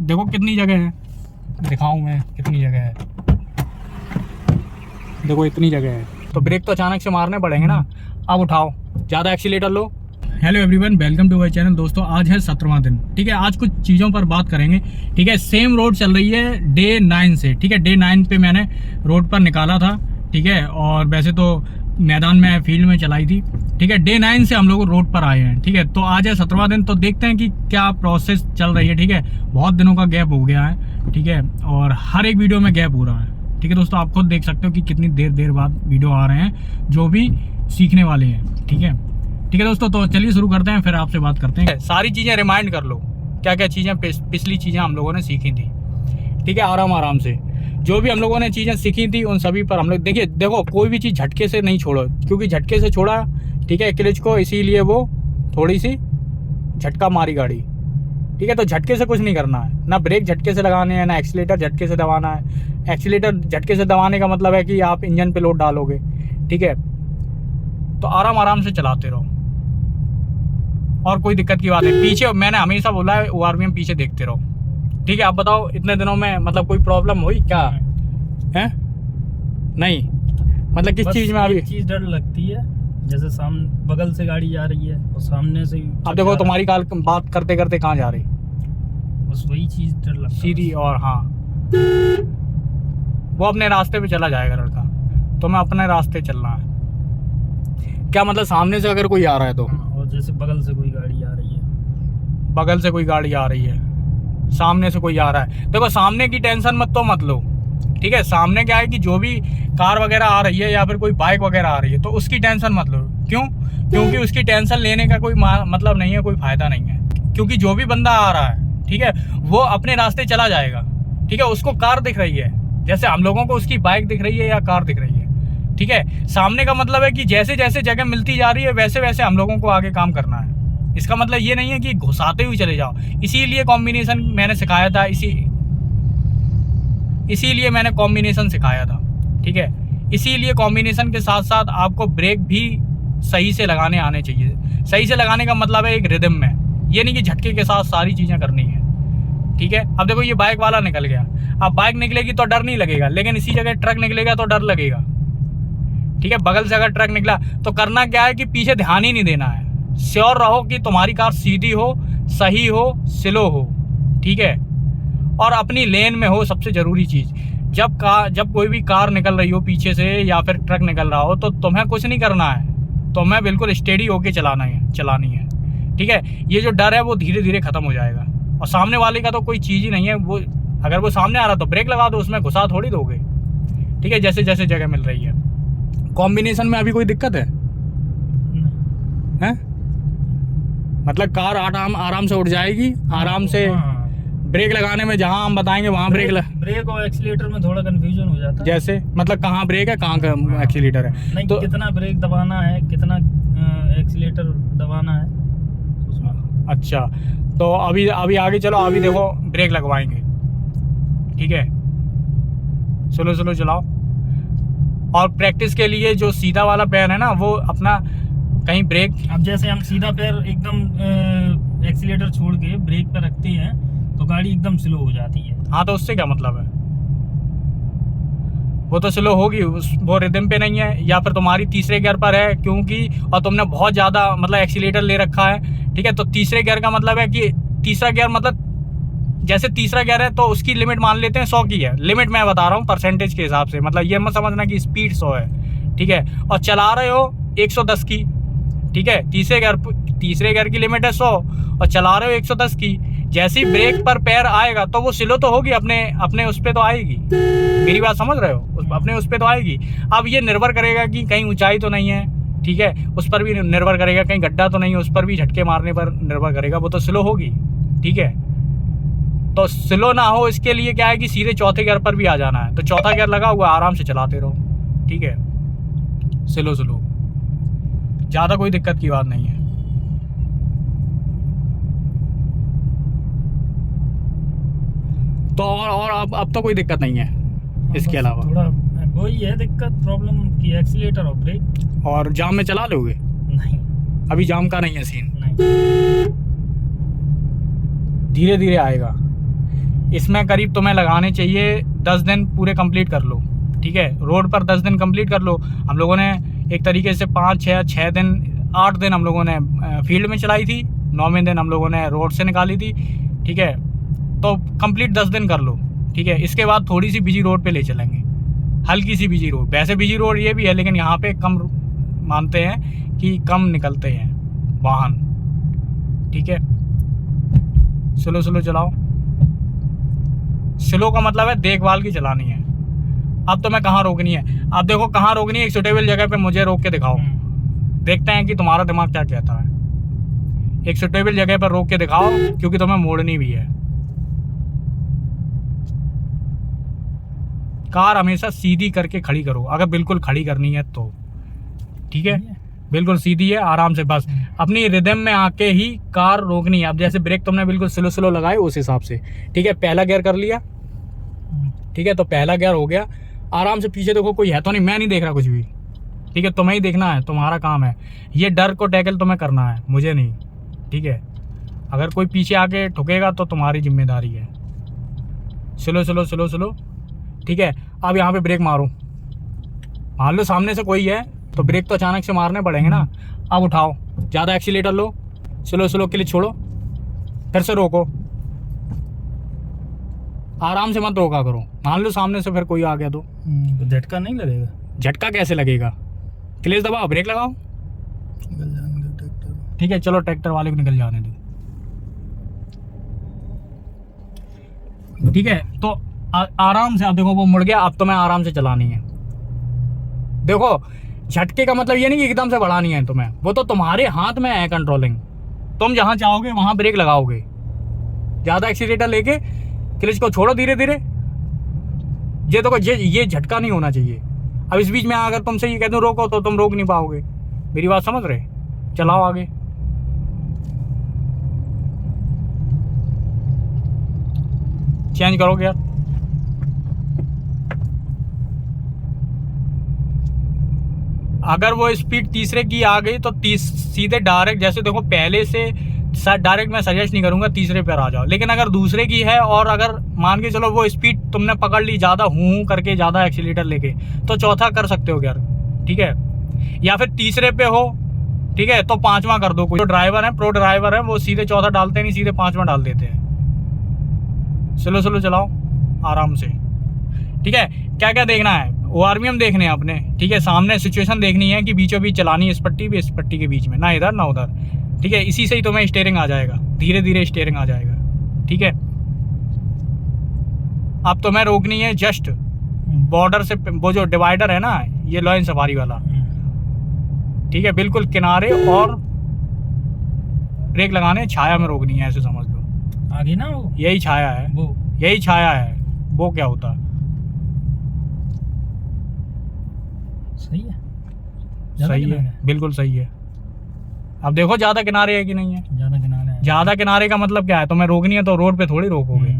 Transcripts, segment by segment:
देखो कितनी जगह है, दिखाऊं मैं कितनी जगह है। देखो इतनी जगह है, तो ब्रेक तो अचानक से मारने पड़ेंगे ना। अब उठाओ, ज़्यादा एक्सीलेटर लो। Hello everyone, welcome to my channel. दोस्तों आज है 17वां दिन, ठीक है। आज कुछ चीज़ों पर बात करेंगे, ठीक है। सेम रोड चल रही है डे 9 से, ठीक है। डे 9 पे मैंने रोड पर निकाला था, ठीक है। और वैसे तो मैदान में फील्ड में चलाई थी, ठीक है। डे 9 से हम लोग रोड पर आए हैं, ठीक है। तो आज है 17वां दिन, तो देखते हैं कि क्या प्रोसेस चल रही है, ठीक है। बहुत दिनों का गैप हो गया है, ठीक है। और हर एक वीडियो में गैप हो रहा है, ठीक है दोस्तों। आप खुद देख सकते हो कि कितनी देर बाद वीडियो आ रहे हैं जो भी सीखने वाले हैं, ठीक है। ठीक है दोस्तों, तो चलिए शुरू करते हैं, फिर आपसे बात करते हैं। सारी चीज़ें रिमाइंड कर लो, क्या क्या चीज़ें पिछली चीज़ें हम लोगों ने सीखी थी, ठीक है। आराम से जो भी हम लोगों ने चीज़ें सीखी थी उन सभी पर हम लोग देखो कोई भी चीज़ झटके से नहीं छोड़ो, क्योंकि झटके से छोड़ा, ठीक है, क्लच को, इसीलिए वो थोड़ी सी झटका मारी गाड़ी, ठीक है। तो झटके से कुछ नहीं करना है, ना ब्रेक झटके से लगाने हैं, ना एक्सीलेटर झटके से दबाना है। एक्सीलेटर झटके से दबाने का मतलब है कि आप इंजन पे लोड डालोगे, ठीक है। तो आराम से चलाते रहो और कोई दिक्कत की बात नहीं। पीछे मैंने हमेशा बोला है ORVM पीछे देखते रहो, ठीक है। आप बताओ इतने दिनों में मतलब कोई प्रॉब्लम हुई क्या है? नहीं, मतलब किस चीज़ में? अभी चीज़ डर लगती है, जैसे सामने बगल से गाड़ी जा रही है और सामने से अब देखो तुम्हारी बात करते करते कहाँ जा रही, बस वही चीज़ डर लगता है सीधी। और हाँ, वो अपने रास्ते पे चला जाएगा लड़का, तुम्हें अपने रास्ते चलना है। क्या मतलब सामने से अगर कोई आ रहा है तो, और जैसे बगल से कोई गाड़ी आ रही है, बगल से कोई गाड़ी आ रही है, सामने से कोई आ रहा है, देखो सामने की टेंशन मत लो, ठीक है। सामने क्या है कि जो भी कार वगैरह आ रही है या फिर कोई बाइक वगैरह आ रही है, तो उसकी टेंशन मत लो। क्यों? क्योंकि उसकी टेंशन लेने का कोई मतलब नहीं है, कोई फायदा नहीं है। क्योंकि जो भी बंदा आ रहा है, ठीक है, वो अपने रास्ते चला जाएगा, ठीक है। उसको कार दिख रही है, जैसे हम लोगों को उसकी बाइक दिख रही है या कार दिख रही है, ठीक है। सामने का मतलब है कि जैसे जैसे जगह मिलती जा रही है वैसे वैसे हम लोगों को आगे काम करना है। इसका मतलब ये नहीं है कि घुसाते हुए चले जाओ। इसीलिए कॉम्बिनेशन मैंने सिखाया था, इसीलिए मैंने कॉम्बिनेशन सिखाया था, ठीक है। इसीलिए कॉम्बिनेशन के साथ साथ आपको ब्रेक भी सही से लगाने आने चाहिए। सही से लगाने का मतलब है एक रिदम में, ये नहीं कि झटके के साथ सारी चीज़ें करनी है, ठीक है। अब देखो ये बाइक वाला निकल गया, अब बाइक निकलेगी तो डर नहीं लगेगा, लेकिन इसी जगह ट्रक निकलेगा तो डर लगेगा, ठीक है। बगल से अगर ट्रक निकला तो करना क्या है कि पीछे ध्यान ही नहीं देना है। श्योर रहो कि तुम्हारी कार सीधी हो, सही हो, स्लो हो, ठीक है। और अपनी लेन में हो, सबसे ज़रूरी चीज़। जब कोई भी कार निकल रही हो पीछे से या फिर ट्रक निकल रहा हो, तो तुम्हें कुछ नहीं करना है, तुम्हें बिल्कुल स्टेडी होके चलानी है, ठीक है। ये जो डर है वो धीरे धीरे ख़त्म हो जाएगा। और सामने वाले का तो कोई चीज़ ही नहीं है, वो अगर वो सामने आ रहा तो ब्रेक लगा दो, उसमें घुसा थोड़ी दोगे, ठीक है। जैसे जैसे जगह मिल रही है। कॉम्बिनेशन में अभी कोई दिक्कत है? मतलब कार आराम से उठ जाएगी, आराम से। ब्रेक लगाने में जहां हम बताएंगे वहां ब्रेक और एक्सीलेटर में थोड़ा कंफ्यूजन हो जाता है। जैसे मतलब कहाँ ब्रेक है, कहाँ का एक्सीलेटर है, नहीं तो कितना ब्रेक दबाना है, कितना एक्सीलेटर दबाना है उसमें। अच्छा, तो अभी आगे चलो। अभी देखो ब्रेक लगवाएंगे, ठीक है। स्लो चलाओ। और प्रैक्टिस के लिए जो सीधा वाला पैर है ना, वो अपना कहीं ब्रेक, अब जैसे हम सीधा पैर एकदम एक्सीलेटर छोड़ के ब्रेक पर रखते हैं तो गाड़ी एकदम स्लो हो जाती है। हाँ, तो उससे क्या मतलब है? वो तो स्लो होगी, वो रिदम पे नहीं है, या फिर तुम्हारी तीसरे गियर पर है क्योंकि, और तुमने बहुत ज़्यादा मतलब एक्सीलेटर ले रखा है, ठीक है। तो तीसरे गियर का मतलब है कि तीसरा गियर मतलब जैसे तीसरा गियर है तो उसकी लिमिट मान लेते हैं 100 की है। लिमिट मैं बता रहा हूँ परसेंटेज के हिसाब से, मतलब ये मत समझना कि स्पीड 100 है, ठीक है। और चला रहे हो 110 की, ठीक है। तीसरे गियर की लिमिट है 100 और चला रहे हो 110 की। जैसी ब्रेक पर पैर आएगा तो वो स्लो तो होगी, अपने उस पर तो आएगी। मेरी बात समझ रहे हो? अपने उस पर तो आएगी। अब ये निर्भर करेगा कि कहीं ऊंचाई तो नहीं है, ठीक है, उस पर भी निर्भर करेगा, कहीं गड्ढा तो नहीं है, उस पर भी झटके मारने पर निर्भर करेगा, वो तो स्लो होगी, ठीक है। तो स्लो ना हो इसके लिए क्या है कि सीधे चौथे गियर पर भी आ जाना है। तो चौथा गियर लगा हुआ, आराम से चलाते रहो, ठीक है। स्लो ज़्यादा कोई दिक्कत की बात नहीं है। तो और अब तो कोई दिक्कत नहीं है इसके अलावा। थोड़ा वही है दिक्कत, प्रॉब्लम की एक्सीलेटर और ब्रेक। और जाम में चला लोगे? नहीं, अभी जाम का नहीं है सीन, नहीं। धीरे धीरे आएगा। इसमें करीब तुम्हें लगाने चाहिए 10 दिन पूरे कंप्लीट कर लो, ठीक है। रोड पर 10 दिन कंप्लीट कर लो। हम लोगों ने एक तरीके से 5-6 दिन 8 दिन हम लोगों ने फील्ड में चलाई थी, 9वें दिन हम लोगों ने रोड से निकाली थी, ठीक है। तो कंप्लीट 10 दिन कर लो, ठीक है। इसके बाद थोड़ी सी बिजी रोड पे ले चलेंगे, हल्की सी बिजी रोड। वैसे बिजी रोड ये भी है, लेकिन यहाँ पे कम मानते हैं कि कम निकलते हैं वाहन, ठीक है। स्लो स्लो चलाओ। स्लो का मतलब है देखभाल की चलानी है। अब तो मैं कहाँ रोकनी है, अब देखो कहाँ रोकनी है। एक सुटेबल जगह पे मुझे रोक के दिखाओ, देखते हैं कि तुम्हारा दिमाग क्या कहता है। एक सुटेबल जगह पर रोक के दिखाओ, क्योंकि तुम्हें मोड़नी भी है। कार हमेशा सीधी करके खड़ी करो, अगर बिल्कुल खड़ी करनी है तो, ठीक है। बिल्कुल सीधी है, आराम से, बस अपनी रिदम में आके ही कार रोकनी है। अब जैसे ब्रेक तुमने बिल्कुल स्लो स्लो लगाए उस हिसाब से, ठीक है। पहला गियर कर लिया, ठीक है। तो पहला गियर हो गया। आराम से पीछे देखो, कोई है तो नहीं, मैं नहीं देख रहा कुछ भी, ठीक है। तुम्हें ही देखना है, तुम्हारा काम है। ये डर को टैकल तुम्हें करना है, मुझे नहीं, ठीक है। अगर कोई पीछे आके ठुकेगा तो तुम्हारी जिम्मेदारी है। स्लो स्लो स्लो स्लो, ठीक है। अब यहाँ पे ब्रेक मारो। मान लो सामने से कोई है तो ब्रेक तो अचानक से मारने पड़ेंगे ना। अब उठाओ, ज़्यादा एक्सीलेटर लो, स्लो स्लो के लिए छोड़ो, फिर से रोको। आराम से मत रोका करो। मान लो सामने से फिर कोई आ गया तो झटका नहीं लगेगा। झटका कैसे लगेगा? क्लच दबाओ, ब्रेक लगाओ, निकल जाने दो ट्रैक्टर। ठीक है। चलो ट्रैक्टर वाले को निकल जाने दो, ठीक है। तो आराम से, अब देखो वो मुड़ गया, अब तुम्हें आराम से चलानी है। देखो झटके का मतलब ये नहीं कि एकदम से बढ़ानी है तुम्हें, वो तो तुम्हारे हाथ में है कंट्रोलिंग। तुम जहां चाहोगे वहां ब्रेक लगाओगे। ज्यादा एक्सीलेटर लेके क्लच को छोड़ो धीरे धीरे। ये देखो, ये झटका नहीं होना चाहिए। अब इस बीच में अगर तुमसे ये कह दूं रोको तो तुम रोक नहीं पाओगे। मेरी बात समझ रहे? चलाओ आगे। चेंज करो गियर। अगर वो स्पीड तीसरे की आ गई तो सीधे डायरेक्ट, जैसे देखो पहले से डायरेक्ट मैं सजेस्ट नहीं करूंगा तीसरे पर आ जाओ। लेकिन अगर दूसरे की है और अगर मान के चलो वो स्पीड तुमने पकड़ ली ज़्यादा हूँ करके, ज़्यादा एक्सीलेटर लेके, तो चौथा कर सकते हो गियर, ठीक है। या फिर तीसरे पे हो, ठीक है, तो पांचवा कर दो। कोई जो ड्राइवर है, प्रो ड्राइवर है, वो सीधे चौथा डालते नहीं, सीधे पांचवा डाल देते हैं। स्लो स्लो चलाओ आराम से, ठीक है। क्या क्या देखना है? ORVM देखने हैं अपने, ठीक है। सामने सिचुएशन देखनी है कि बीचों बीच चलानी है, इस पट्टी भी इस पट्टी के बीच में, ना इधर ना उधर, ठीक है। इसी से ही तुम्हें स्टीयरिंग आ जाएगा, धीरे धीरे स्टीयरिंग आ जाएगा, ठीक है। अब तुम्हें रोकनी है जस्ट बॉर्डर से, वो जो डिवाइडर है ना, ये लॉयन सफारी वाला, ठीक है, बिल्कुल किनारे, और ब्रेक लगाने छाया में रोकनी है, ऐसे समझ लो। आगे ना वो यही छाया है, वो यही छाया है। वो क्या होता है? सही है, सही है, बिल्कुल सही है। अब देखो ज्यादा किनारे है कि नहीं है। ज्यादा किनारे है। ज्यादा किनारे का मतलब क्या है? तुम्हें रोकनी है तो रोड पे थोड़ी रोकोगे,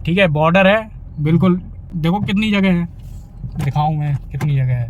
ठीक है। बॉर्डर है बिल्कुल, देखो कितनी जगह है, दिखाऊं मैं कितनी जगह है।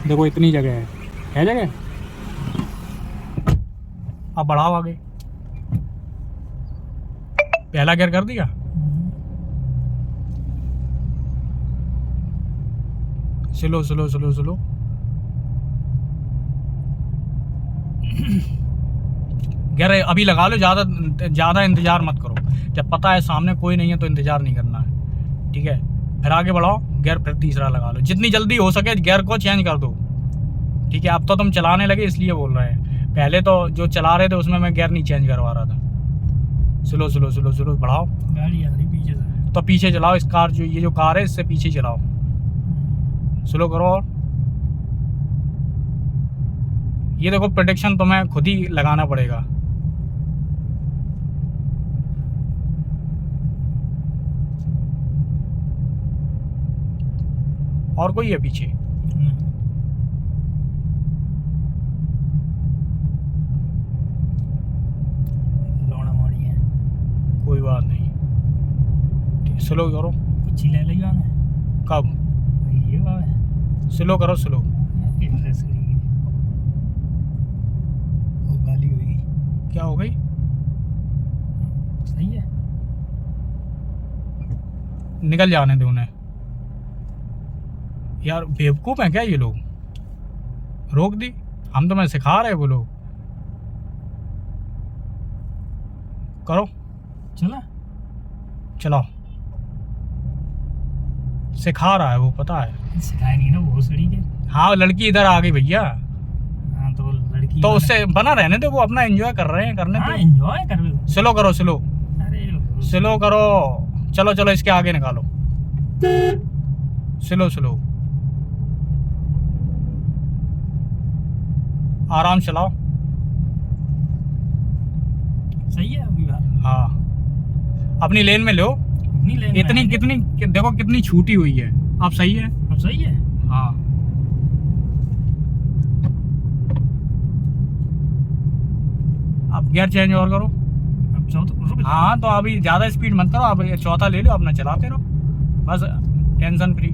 देखो इतनी जगह है जगह। अब बढ़ाओ आगे। पहला गियर कर दिया, slow slow slow slow. Gear अभी लगा लो, ज़्यादा इंतजार मत करो। जब पता है सामने कोई नहीं है तो इंतजार नहीं करना है, ठीक है। फिर आगे बढ़ाओ, गियर फिर तीसरा लगा लो। जितनी जल्दी हो सके गियर को चेंज कर दो, ठीक है। अब तो तुम चलाने लगे इसलिए बोल रहे हैं, पहले तो जो चला रहे थे उसमें मैं गियर नहीं चेंज करवा रहा था। स्लो स्लो स्लो स्लो बढ़ाओ। गाड़ी आ रही पीछे से, तो पीछे चलाओ। इस कार जो ये जो कार है इससे पीछे चलाओ, स्लो करो। और ये देखो प्रोटेक्शन तुम्हें खुद ही लगाना पड़ेगा। और कोई है पीछे? लौड़ा मारी है। कोई बात नहीं, स्लो करो। कुछ ले ली है। कब? ये बात है, स्लो करो, स्लो। वो गाली हुई। क्या हो गई? सही है। निकल जाने दे उन्हें। यार बेवकूफ़ हैं क्या ये लोग? रोक दी, हम तुम्हें सिखा रहे, वो लोग करो, चला चलाओ, सिखा रहा है वो, पता है। सिखाया नहीं ना वो सड़ी के। हाँ लड़की इधर आ गई भैया, हाँ तो लड़की तो उससे बना रहने दे, वो अपना एंजॉय कर रहे हैं, करने हाँ दो। एंजॉय कर रहे हो। स्लो करो, स्लो अरे स्लो करो, चलो चलो इसके आगे निकालो, स्लो स्लो, आराम चलाओ। सही है अभी बात। हाँ अपनी लेन में लो, अपनी लेन में इतनी आएंगे। कितनी देखो कितनी छूटी हुई है, अब सही है। अब सही है। हाँ अब गियर चेंज और करो। अब चौथा रुक जा। हाँ तो अभी ज़्यादा स्पीड मत करो, अब ये चौथा ले लो, अपना चलाते रहो बस, टेंशन फ्री।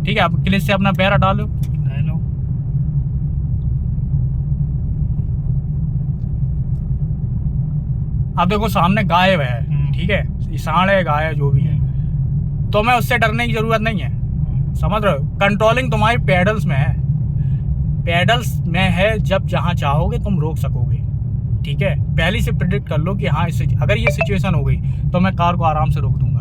ठीक है, अब क्लिच से अपना पैर हटा लो। ले लो। अब देखो सामने गाय है, ठीक है, ये सांड है, गाय है, जो भी है, तो मैं उससे डरने की जरूरत नहीं है, समझ रहे हो? कंट्रोलिंग तुम्हारी पेडल्स में है, पेडल्स में है, जब जहाँ चाहोगे तुम रोक सकोगे। ठीक है, पहले से प्रिडिक्ट कर लो कि हाँ अगर ये सिचुएशन हो गई तो मैं कार को आराम से रोक दूंगा।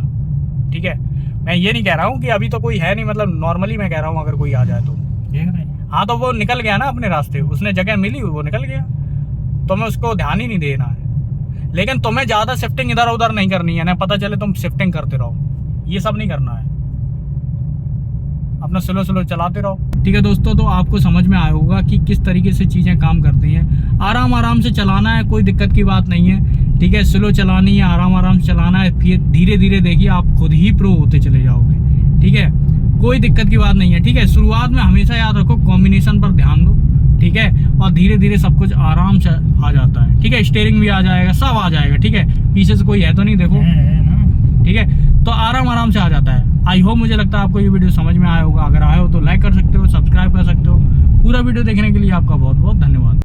ठीक है, मैं ये नहीं कह रहा हूँ कि अभी तो कोई है नहीं, मतलब नॉर्मली मैं कह रहा हूँ अगर कोई आ जाए तो। देख रहे हैं। हाँ तो वो निकल गया ना अपने रास्ते, उसने जगह मिली, वो निकल गया, तो मैं उसको ध्यान ही नहीं देना है। लेकिन तुम्हें ज़्यादा शिफ्टिंग इधर उधर नहीं करनी है ना, पता चले तुम शिफ्टिंग करते रहो, ये सब नहीं करना है, अपना स्लो स्लो चलाते रहो। ठीक है दोस्तों, तो आपको समझ में आया होगा कि किस तरीके से चीज़ें काम करती हैं। आराम आराम से चलाना है, कोई दिक्कत की बात नहीं है। ठीक है, स्लो चलानी है, आराम आराम से चलाना है, फिर धीरे धीरे देखिए आप खुद ही प्रो होते चले जाओगे। ठीक है, कोई दिक्कत की बात नहीं है। ठीक है, शुरुआत में हमेशा याद रखो कॉम्बिनेशन पर ध्यान दो। ठीक है, और धीरे धीरे सब कुछ आराम से आ जाता है। ठीक है, स्टीयरिंग भी आ जाएगा, सब आ जाएगा। ठीक है, पीछे से कोई है तो नहीं, देखो। है ना। ठीक है, तो आराम आराम से आ जाता है। आई होप, मुझे लगता है आपको ये वीडियो समझ में आया होगा। अगर आया हो तो लाइक कर सकते हो, सब्सक्राइब कर सकते हो। पूरा वीडियो देखने के लिए आपका बहुत बहुत धन्यवाद।